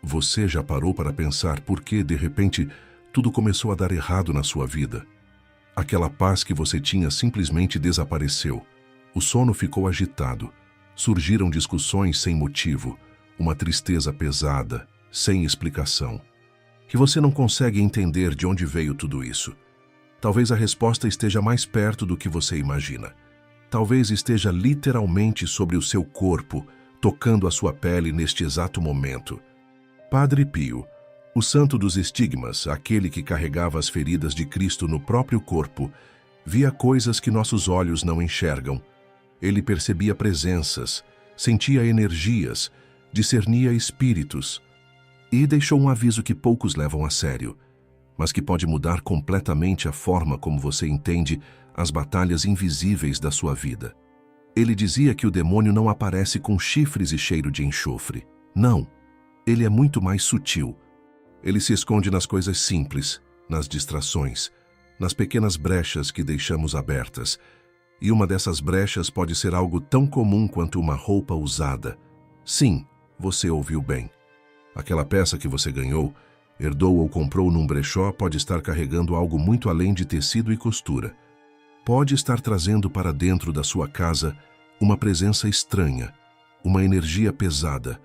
Você já parou para pensar por que, de repente, tudo começou a dar errado na sua vida? Aquela paz que você tinha simplesmente desapareceu. O sono ficou agitado. Surgiram discussões sem motivo, uma tristeza pesada, sem explicação. Que você não consegue entender de onde veio tudo isso. Talvez a resposta esteja mais perto do que você imagina. Talvez esteja literalmente sobre o seu corpo, tocando a sua pele neste exato momento. Padre Pio, o santo dos estigmas, aquele que carregava as feridas de Cristo no próprio corpo, via coisas que nossos olhos não enxergam. Ele percebia presenças, sentia energias, discernia espíritos e deixou um aviso que poucos levam a sério, mas que pode mudar completamente a forma como você entende as batalhas invisíveis da sua vida. Ele dizia que o demônio não aparece com chifres e cheiro de enxofre. Não, ele é muito mais sutil. Ele se esconde nas coisas simples, nas distrações, nas pequenas brechas que deixamos abertas. E uma dessas brechas pode ser algo tão comum quanto uma roupa usada. Sim, você ouviu bem. Aquela peça que você ganhou, herdou ou comprou num brechó pode estar carregando algo muito além de tecido e costura. Pode estar trazendo para dentro da sua casa uma presença estranha, uma energia pesada,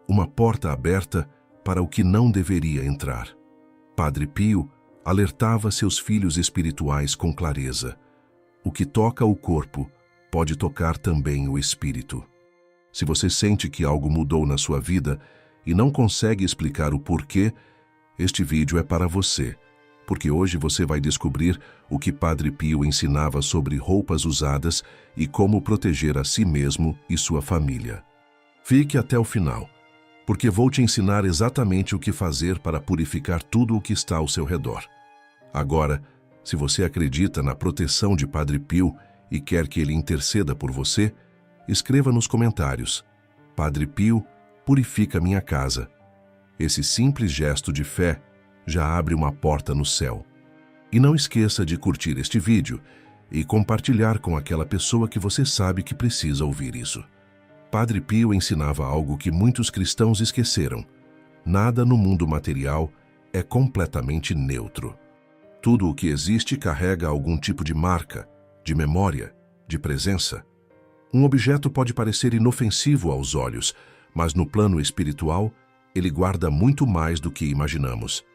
uma porta aberta para o que não deveria entrar. Padre Pio alertava seus filhos espirituais com clareza. O que toca o corpo pode tocar também o espírito. Se você sente que algo mudou na sua vida e não consegue explicar o porquê, este vídeo é para você, porque hoje você vai descobrir o que Padre Pio ensinava sobre roupas usadas e como proteger a si mesmo e sua família. Fique até o final, porque vou te ensinar exatamente o que fazer para purificar tudo o que está ao seu redor. Agora, se você acredita na proteção de Padre Pio e quer que ele interceda por você, escreva nos comentários: Padre Pio, purifica minha casa. Esse simples gesto de fé já abre uma porta no céu. E não esqueça de curtir este vídeo e compartilhar com aquela pessoa que você sabe que precisa ouvir isso. Padre Pio ensinava algo que muitos cristãos esqueceram. Nada no mundo material é completamente neutro. Tudo o que existe carrega algum tipo de marca, de memória, de presença. Um objeto pode parecer inofensivo aos olhos, mas no plano espiritual, ele guarda muito mais do que imaginamos.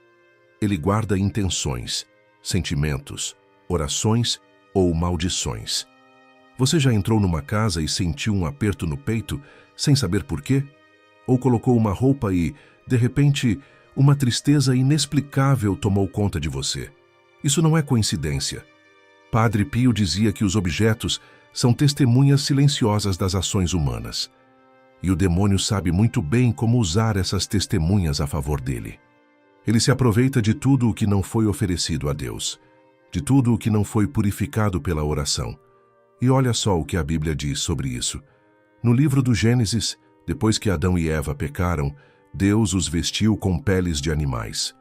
Ele guarda intenções, sentimentos, orações ou maldições. Você já entrou numa casa e sentiu um aperto no peito, sem saber por quê? Ou colocou uma roupa e, de repente, uma tristeza inexplicável tomou conta de você? Isso não é coincidência. Padre Pio dizia que os objetos são testemunhas silenciosas das ações humanas. E o demônio sabe muito bem como usar essas testemunhas a favor dele. Ele se aproveita de tudo o que não foi oferecido a Deus, de tudo o que não foi purificado pela oração. E olha só o que a Bíblia diz sobre isso. No livro do Gênesis, depois que Adão e Eva pecaram, Deus os vestiu com peles de animais.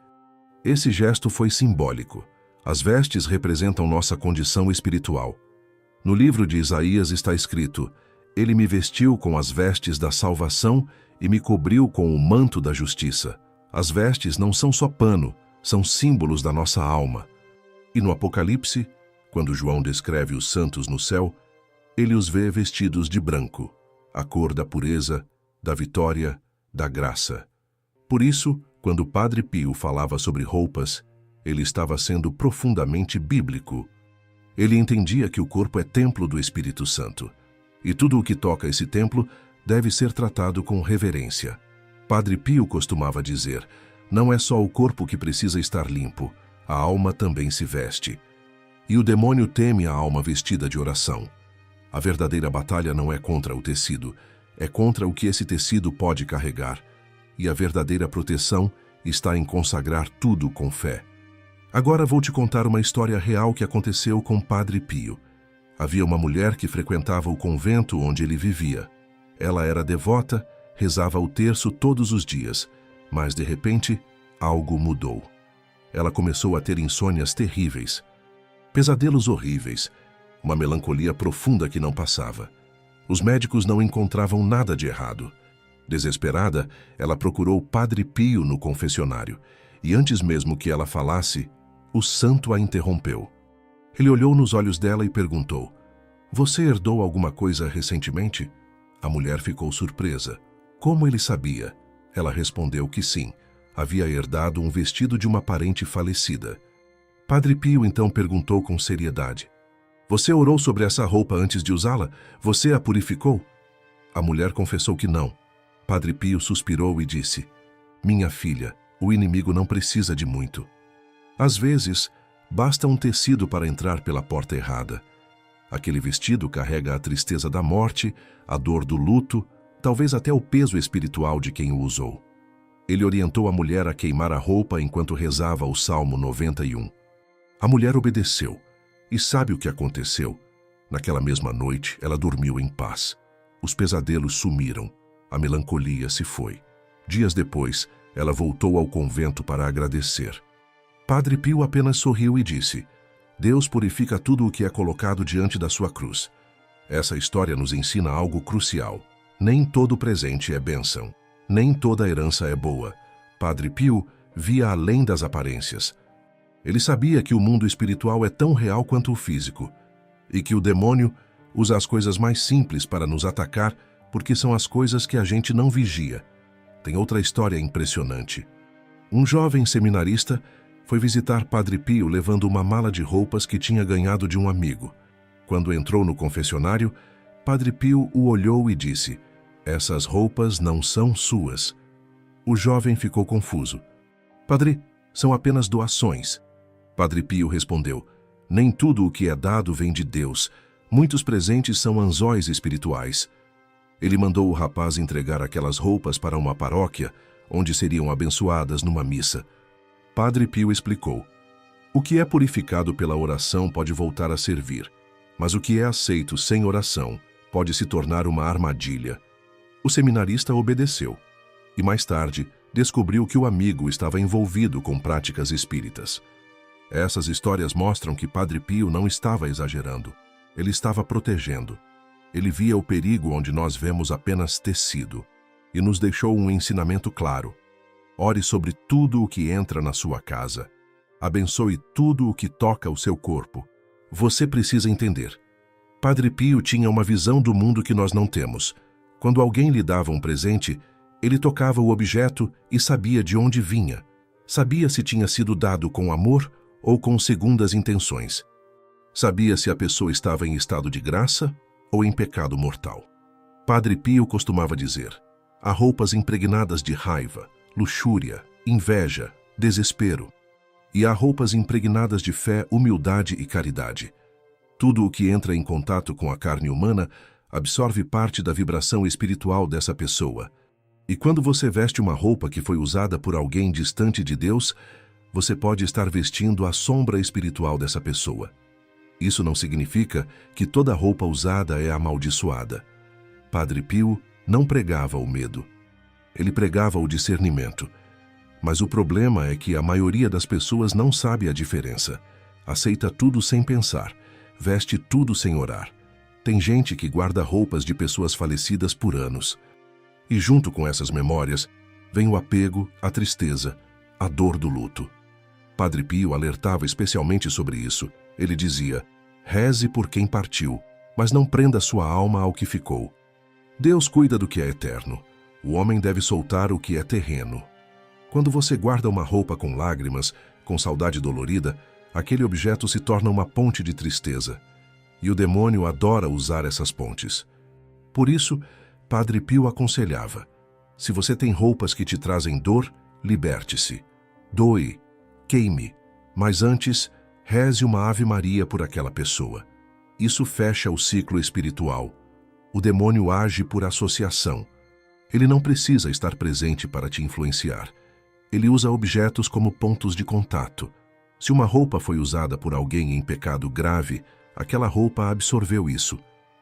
Esse gesto foi simbólico. As vestes representam nossa condição espiritual. No livro de Isaías está escrito: Ele me vestiu com as vestes da salvação e me cobriu com o manto da justiça. As vestes não são só pano, são símbolos da nossa alma. E no Apocalipse, quando João descreve os santos no céu, ele os vê vestidos de branco, a cor da pureza, da vitória, da graça. Por isso, quando Padre Pio falava sobre roupas, ele estava sendo profundamente bíblico. Ele entendia que o corpo é templo do Espírito Santo, e tudo o que toca esse templo deve ser tratado com reverência. Padre Pio costumava dizer: não é só o corpo que precisa estar limpo, a alma também se veste. E o demônio teme a alma vestida de oração. A verdadeira batalha não é contra o tecido, é contra o que esse tecido pode carregar. E a verdadeira proteção está em consagrar tudo com fé. Agora vou te contar uma história real que aconteceu com Padre Pio. Havia uma mulher que frequentava o convento onde ele vivia. Ela era devota, rezava o terço todos os dias, mas de repente, algo mudou. Ela começou a ter insônias terríveis, pesadelos horríveis, uma melancolia profunda que não passava. Os médicos não encontravam nada de errado. Desesperada, ela procurou Padre Pio no confessionário, e antes mesmo que ela falasse, o santo a interrompeu. Ele olhou nos olhos dela e perguntou: "Você herdou alguma coisa recentemente?" A mulher ficou surpresa. Como ele sabia? Ela respondeu que sim, havia herdado um vestido de uma parente falecida. Padre Pio então perguntou com seriedade: "Você orou sobre essa roupa antes de usá-la? Você a purificou?" A mulher confessou que não. Padre Pio suspirou e disse: "Minha filha, o inimigo não precisa de muito. Às vezes, basta um tecido para entrar pela porta errada. Aquele vestido carrega a tristeza da morte, a dor do luto, talvez até o peso espiritual de quem o usou." Ele orientou a mulher a queimar a roupa enquanto rezava o Salmo 91. A mulher obedeceu. E sabe o que aconteceu? Naquela mesma noite, ela dormiu em paz. Os pesadelos sumiram. A melancolia se foi. Dias depois, ela voltou ao convento para agradecer. Padre Pio apenas sorriu e disse: "Deus purifica tudo o que é colocado diante da sua cruz." Essa história nos ensina algo crucial. Nem todo presente é bênção. Nem toda herança é boa. Padre Pio via além das aparências. Ele sabia que o mundo espiritual é tão real quanto o físico, e que o demônio usa as coisas mais simples para nos atacar porque são as coisas que a gente não vigia. Tem outra história impressionante. Um jovem seminarista foi visitar Padre Pio levando uma mala de roupas que tinha ganhado de um amigo. Quando entrou no confessionário, Padre Pio o olhou e disse: "Essas roupas não são suas." O jovem ficou confuso. "Padre, são apenas doações." Padre Pio respondeu: "Nem tudo o que é dado vem de Deus. Muitos presentes são anzóis espirituais." Ele mandou o rapaz entregar aquelas roupas para uma paróquia, onde seriam abençoadas numa missa. Padre Pio explicou: "O que é purificado pela oração pode voltar a servir, mas o que é aceito sem oração pode se tornar uma armadilha." O seminarista obedeceu, e mais tarde descobriu que o amigo estava envolvido com práticas espíritas. Essas histórias mostram que Padre Pio não estava exagerando. Ele estava protegendo. Ele via o perigo onde nós vemos apenas tecido, e nos deixou um ensinamento claro: ore sobre tudo o que entra na sua casa. Abençoe tudo o que toca o seu corpo. Você precisa entender. Padre Pio tinha uma visão do mundo que nós não temos. Quando alguém lhe dava um presente, ele tocava o objeto e sabia de onde vinha. Sabia se tinha sido dado com amor ou com segundas intenções. Sabia se a pessoa estava em estado de graça ou em pecado mortal. Padre Pio costumava dizer: há roupas impregnadas de raiva, luxúria, inveja, desespero. E há roupas impregnadas de fé, humildade e caridade. Tudo o que entra em contato com a carne humana absorve parte da vibração espiritual dessa pessoa. E quando você veste uma roupa que foi usada por alguém distante de Deus, você pode estar vestindo a sombra espiritual dessa pessoa. Isso não significa que toda roupa usada é amaldiçoada. Padre Pio não pregava o medo. Ele pregava o discernimento. Mas o problema é que a maioria das pessoas não sabe a diferença. Aceita tudo sem pensar. Veste tudo sem orar. Tem gente que guarda roupas de pessoas falecidas por anos. E junto com essas memórias, vem o apego, a tristeza, a dor do luto. Padre Pio alertava especialmente sobre isso. Ele dizia: reze por quem partiu, mas não prenda sua alma ao que ficou. Deus cuida do que é eterno. O homem deve soltar o que é terreno. Quando você guarda uma roupa com lágrimas, com saudade dolorida, aquele objeto se torna uma ponte de tristeza. E o demônio adora usar essas pontes. Por isso, Padre Pio aconselhava: se você tem roupas que te trazem dor, liberte-se. Doe, queime, mas antes, reze uma Ave Maria por aquela pessoa. Isso fecha o ciclo espiritual. O demônio age por associação. Ele não precisa estar presente para te influenciar. Ele usa objetos como pontos de contato. Se uma roupa foi usada por alguém em pecado grave, aquela roupa absorveu isso.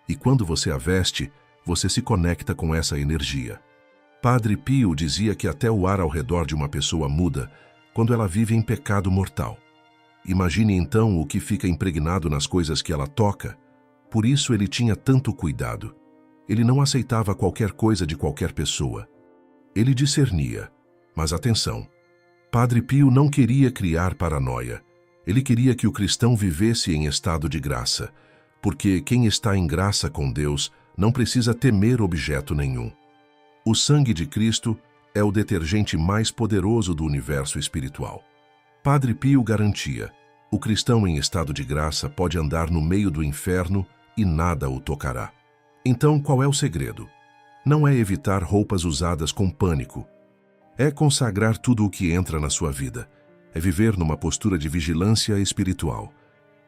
E quando você a veste, você se conecta com essa energia. Padre Pio dizia que até o ar ao redor de uma pessoa muda quando ela vive em pecado mortal. Imagine então o que fica impregnado nas coisas que ela toca. Por isso ele tinha tanto cuidado. Ele não aceitava qualquer coisa de qualquer pessoa. Ele discernia. Mas atenção, Padre Pio não queria criar paranoia. Ele queria que o cristão vivesse em estado de graça, porque quem está em graça com Deus não precisa temer objeto nenhum. O sangue de Cristo é o detergente mais poderoso do universo espiritual. Padre Pio garantia: o cristão em estado de graça pode andar no meio do inferno e nada o tocará. Então, qual é o segredo? Não é evitar roupas usadas com pânico. É consagrar tudo o que entra na sua vida. É viver numa postura de vigilância espiritual.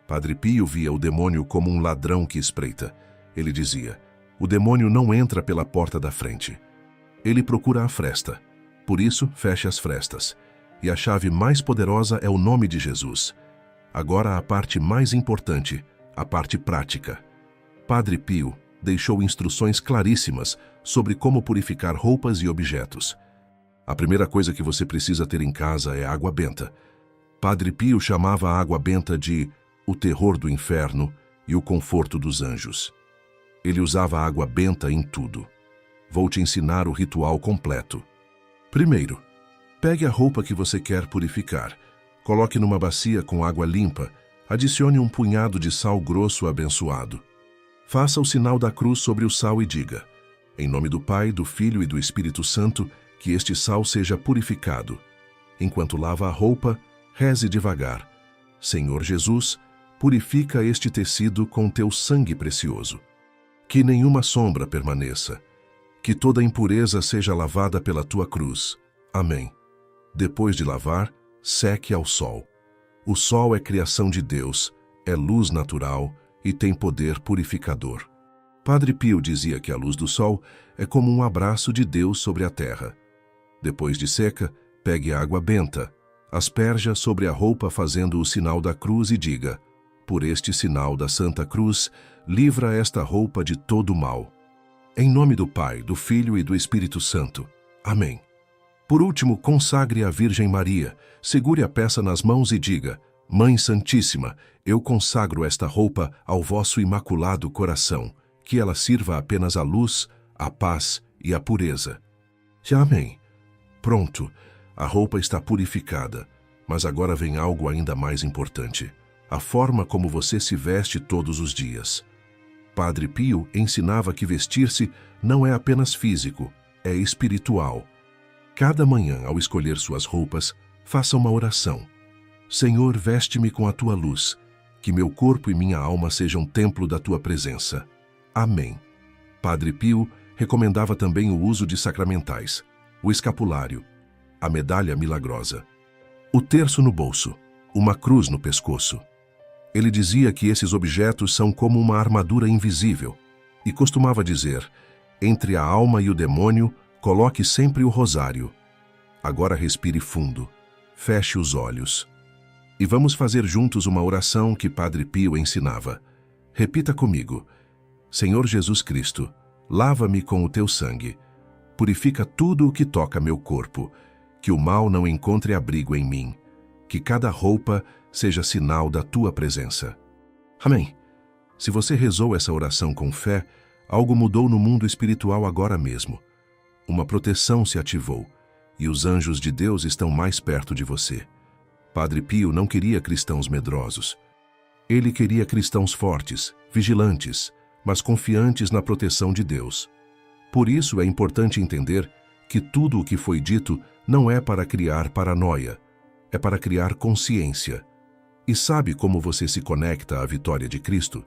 Padre Pio via o demônio como um ladrão que espreita. Ele dizia: o demônio não entra pela porta da frente. Ele procura a fresta. Por isso, feche as frestas. E a chave mais poderosa é o nome de Jesus. Agora a parte mais importante, a parte prática. Padre Pio deixou instruções claríssimas sobre como purificar roupas e objetos. A primeira coisa que você precisa ter em casa é água benta. Padre Pio chamava a água benta de o terror do inferno e o conforto dos anjos. Ele usava a água benta em tudo. Vou te ensinar o ritual completo. Primeiro, pegue a roupa que você quer purificar. Coloque numa bacia com água limpa. Adicione um punhado de sal grosso abençoado. Faça o sinal da cruz sobre o sal e diga: em nome do Pai, do Filho e do Espírito Santo, que este sal seja purificado. Enquanto lava a roupa, reze devagar: Senhor Jesus, purifica este tecido com teu sangue precioso. Que nenhuma sombra permaneça. Que toda impureza seja lavada pela tua cruz. Amém. Depois de lavar, seque ao sol. O sol é criação de Deus, é luz natural e tem poder purificador. Padre Pio dizia que a luz do sol é como um abraço de Deus sobre a terra. Depois de seca, pegue a água benta, asperja sobre a roupa fazendo o sinal da cruz e diga: por este sinal da Santa Cruz, livra esta roupa de todo mal. Em nome do Pai, do Filho e do Espírito Santo. Amém. Por último, consagre a Virgem Maria, segure a peça nas mãos e diga: Mãe Santíssima, eu consagro esta roupa ao vosso imaculado coração, que ela sirva apenas à luz, à paz e à pureza. Amém. Pronto, a roupa está purificada, mas agora vem algo ainda mais importante: a forma como você se veste todos os dias. Padre Pio ensinava que vestir-se não é apenas físico, é espiritual. Cada manhã, ao escolher suas roupas, faça uma oração: Senhor, veste-me com a tua luz, que meu corpo e minha alma sejam templo da tua presença. Amém. Padre Pio recomendava também o uso de sacramentais: o escapulário, a medalha milagrosa, o terço no bolso, uma cruz no pescoço. Ele dizia que esses objetos são como uma armadura invisível e costumava dizer: entre a alma e o demônio, coloque sempre o rosário. Agora respire fundo, feche os olhos. E vamos fazer juntos uma oração que Padre Pio ensinava. Repita comigo: Senhor Jesus Cristo, lava-me com o teu sangue. Purifica tudo o que toca meu corpo, que o mal não encontre abrigo em mim, que cada roupa seja sinal da tua presença. Amém. Se você rezou essa oração com fé, algo mudou no mundo espiritual agora mesmo. Uma proteção se ativou e os anjos de Deus estão mais perto de você. Padre Pio não queria cristãos medrosos. Ele queria cristãos fortes, vigilantes, mas confiantes na proteção de Deus. Por isso é importante entender que tudo o que foi dito não é para criar paranoia, é para criar consciência. E sabe como você se conecta à vitória de Cristo?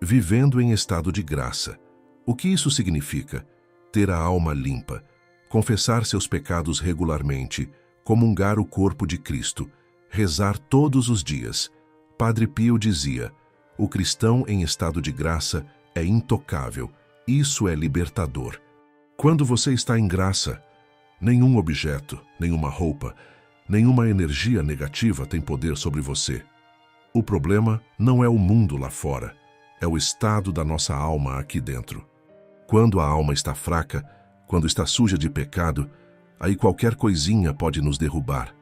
Vivendo em estado de graça. O que isso significa? Ter a alma limpa, confessar seus pecados regularmente, comungar o corpo de Cristo, rezar todos os dias. Padre Pio dizia: o cristão em estado de graça é intocável, isso é libertador. Quando você está em graça, nenhum objeto, nenhuma roupa, nenhuma energia negativa tem poder sobre você. O problema não é o mundo lá fora, é o estado da nossa alma aqui dentro. Quando a alma está fraca, quando está suja de pecado, aí qualquer coisinha pode nos derrubar.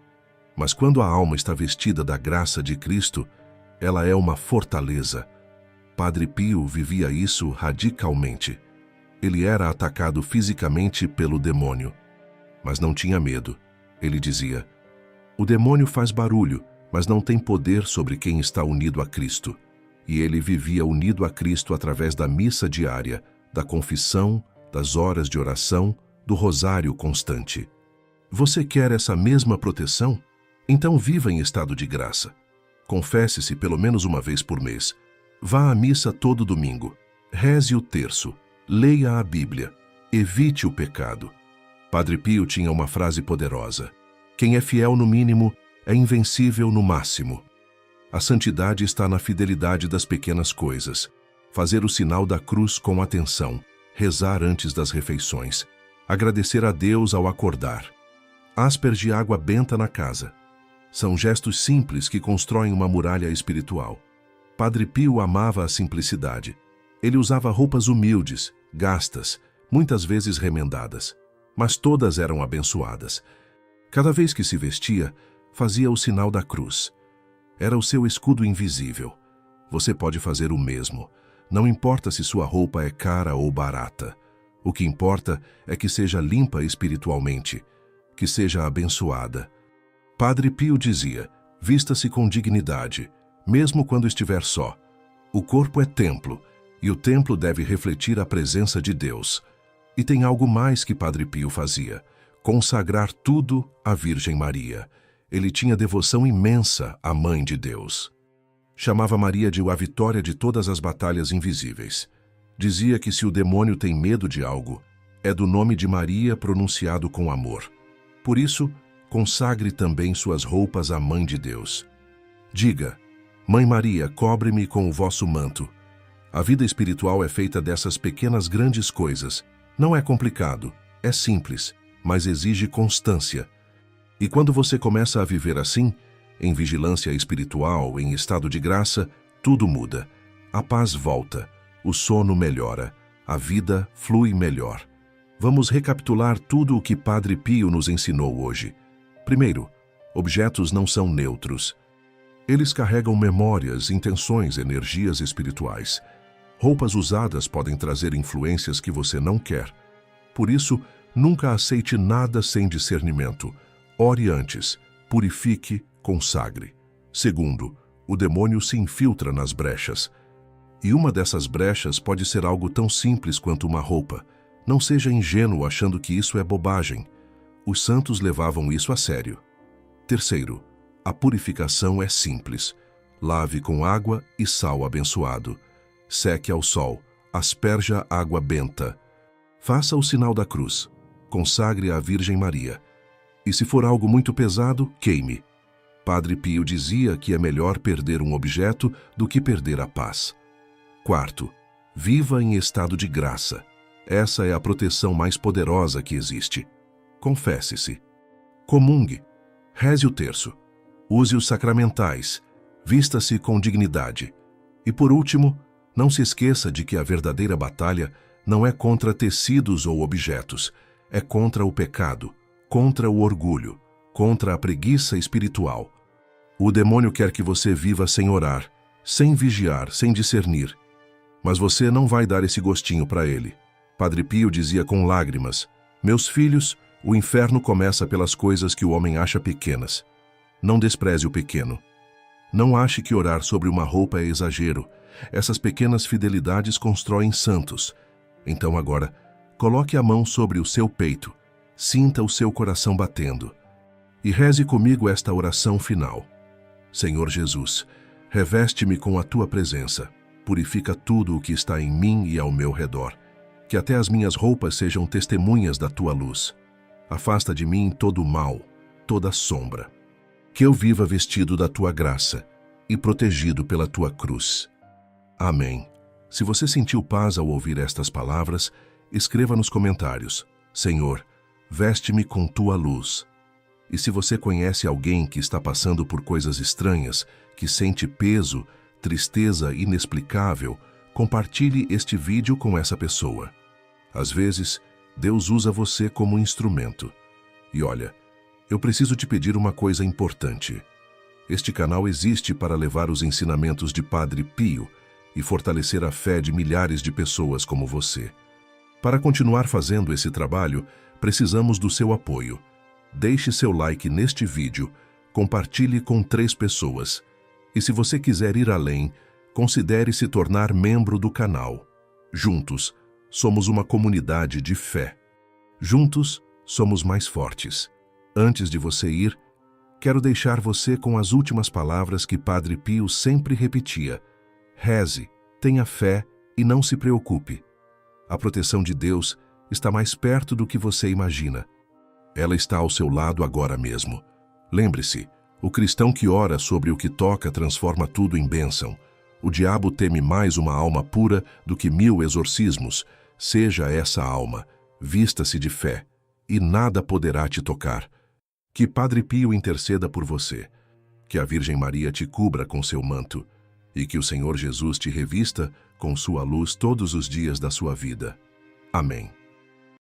Mas quando a alma está vestida da graça de Cristo, ela é uma fortaleza. Padre Pio vivia isso radicalmente. Ele era atacado fisicamente pelo demônio. mas não tinha medo. Ele dizia: o demônio faz barulho, mas não tem poder sobre quem está unido a Cristo. E ele vivia unido a Cristo através da missa diária, da confissão, das horas de oração, do rosário constante. Você quer essa mesma proteção? Então viva em estado de graça. Confesse-se pelo menos uma vez por mês. Vá à missa todo domingo. Reze o terço. Leia a Bíblia. Evite o pecado. Padre Pio tinha uma frase poderosa: quem é fiel no mínimo é invencível no máximo. A santidade está na fidelidade das pequenas coisas. Fazer o sinal da cruz com atenção. Rezar antes das refeições. Agradecer a Deus ao acordar. Asper de água benta na casa. São gestos simples que constroem uma muralha espiritual. Padre Pio amava a simplicidade. Ele usava roupas humildes, gastas, muitas vezes remendadas, mas todas eram abençoadas. Cada vez que se vestia, fazia o sinal da cruz. Era o seu escudo invisível. Você pode fazer o mesmo. Não importa se sua roupa é cara ou barata. O que importa é que seja limpa espiritualmente, que seja abençoada. Padre Pio dizia: vista-se com dignidade, mesmo quando estiver só. O corpo é templo, e o templo deve refletir a presença de Deus. E tem algo mais que Padre Pio fazia: consagrar tudo à Virgem Maria. Ele tinha devoção imensa à Mãe de Deus. Chamava Maria de a vitória de todas as batalhas invisíveis. Dizia que se o demônio tem medo de algo, é do nome de Maria pronunciado com amor. Por isso, consagre também suas roupas à Mãe de Deus. Diga: Mãe Maria, cobre-me com o vosso manto. A vida espiritual é feita dessas pequenas grandes coisas. Não é complicado, é simples, mas exige constância. E quando você começa a viver assim, em vigilância espiritual, em estado de graça, tudo muda. A paz volta, o sono melhora, a vida flui melhor. Vamos recapitular tudo o que Padre Pio nos ensinou hoje. Primeiro, objetos não são neutros. Eles carregam memórias, intenções, energias espirituais. Roupas usadas podem trazer influências que você não quer. Por isso, nunca aceite nada sem discernimento. Ore antes, purifique, consagre. Segundo, o demônio se infiltra nas brechas. E uma dessas brechas pode ser algo tão simples quanto uma roupa. Não seja ingênuo achando que isso é bobagem. Os santos levavam isso a sério. Terceiro, a purificação é simples. Lave com água e sal abençoado. Seque ao sol, asperja água benta. Faça o sinal da cruz. Consagre à Virgem Maria. E se for algo muito pesado, queime. Padre Pio dizia que é melhor perder um objeto do que perder a paz. Quarto, viva em estado de graça. Essa é a proteção mais poderosa que existe. Confesse-se. Comungue. Reze o terço. Use os sacramentais. Vista-se com dignidade. E por último, não se esqueça de que a verdadeira batalha não é contra tecidos ou objetos. É contra o pecado, contra o orgulho, contra a preguiça espiritual. O demônio quer que você viva sem orar, sem vigiar, sem discernir. Mas você não vai dar esse gostinho para ele. Padre Pio dizia com lágrimas: meus filhos, o inferno começa pelas coisas que o homem acha pequenas. Não despreze o pequeno. Não ache que orar sobre uma roupa é exagero. Essas pequenas fidelidades constroem santos. Então agora, coloque a mão sobre o seu peito. Sinta o seu coração batendo. E reze comigo esta oração final. Senhor Jesus, reveste-me com a tua presença. Purifica tudo o que está em mim e ao meu redor. Que até as minhas roupas sejam testemunhas da tua luz. Afasta de mim todo o mal, toda sombra. Que eu viva vestido da tua graça e protegido pela tua cruz. Amém. Se você sentiu paz ao ouvir estas palavras, escreva nos comentários: Senhor, veste-me com tua luz. E se você conhece alguém que está passando por coisas estranhas, que sente peso, tristeza inexplicável, compartilhe este vídeo com essa pessoa. Às vezes, Deus usa você como instrumento. E olha, eu preciso te pedir uma coisa importante. Este canal existe para levar os ensinamentos de Padre Pio e fortalecer a fé de milhares de pessoas como você. Para continuar fazendo esse trabalho, Precisamos do seu apoio. Deixe seu like neste vídeo, compartilhe com 3 pessoas. E se você quiser ir além, considere se tornar membro do canal. Juntos, somos uma comunidade de fé. Juntos, somos mais fortes. Antes de você ir, quero deixar você com as últimas palavras que Padre Pio sempre repetia. Reze, tenha fé e não se preocupe. A proteção de Deus está mais perto do que você imagina. Ela está ao seu lado agora mesmo. Lembre-se, o cristão que ora sobre o que toca transforma tudo em bênção. O diabo teme mais uma alma pura do que 1000 exorcismos. Seja essa alma, vista-se de fé, e nada poderá te tocar. Que Padre Pio interceda por você, que a Virgem Maria te cubra com seu manto, e que o Senhor Jesus te revista com sua luz todos os dias da sua vida. Amém.